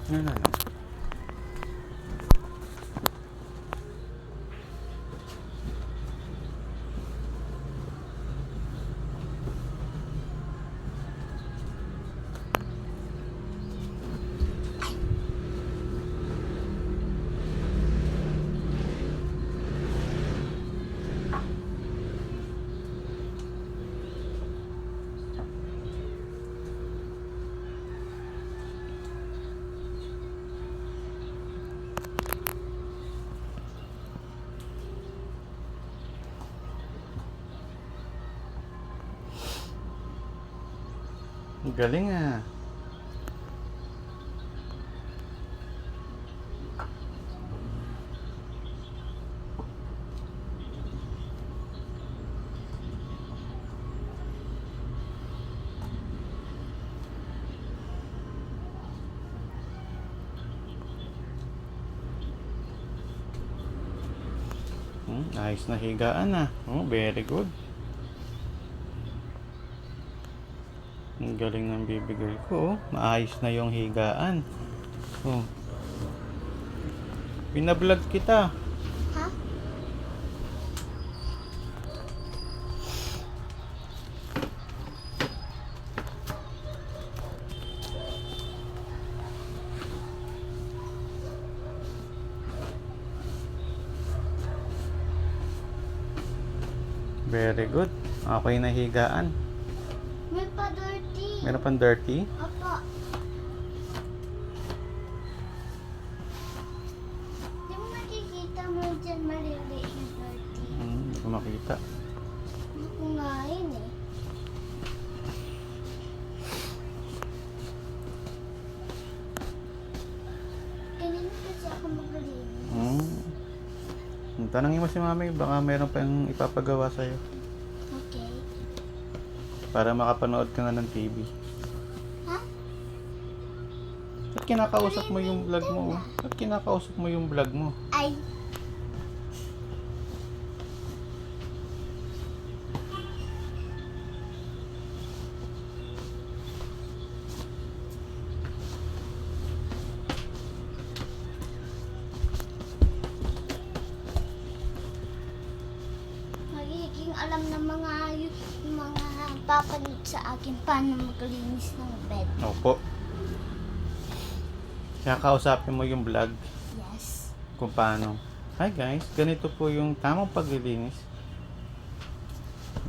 No, no, no. Galing ah. Ayos na higaan ah. Very good. Ang galing ng bibigay ko. Maayos na yung higaan. Pinablog kita. Ha? Very good. Okay na higaan. May pa-dirty. Meron pang dirty. Opo. Di mo makikita mo dyan maliliit na dirty. Hindi ko makita. Ako nga yun eh. Kanina kasi ako maglinis. Tanongin mo si mami, baka meron pa yung ipapagawa sa'yo. Okay. Para makapanood ka na ng TV. Ha? Ba't kinakausap mo yung vlog mo? Ba't kinakausap mo yung vlog mo? Ay. Magiging alam ng mga papanood sa akin paano maglinis ng bed. Opo. Kinakausapin mo yung vlog Yes. kung paano. Hi guys, ganito po yung tamang paglilinis.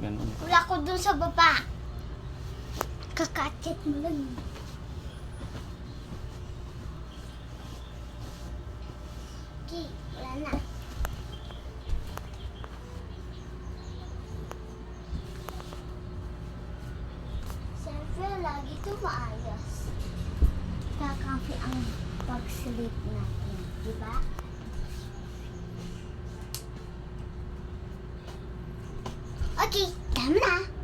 Ganun. Wala ko dun sa baba. Kakachat mo lang. Okay, wala na. Siyempre, lagi ito maayos. Kakapi ang pag-sleep natin, di ba? Okay, tama na.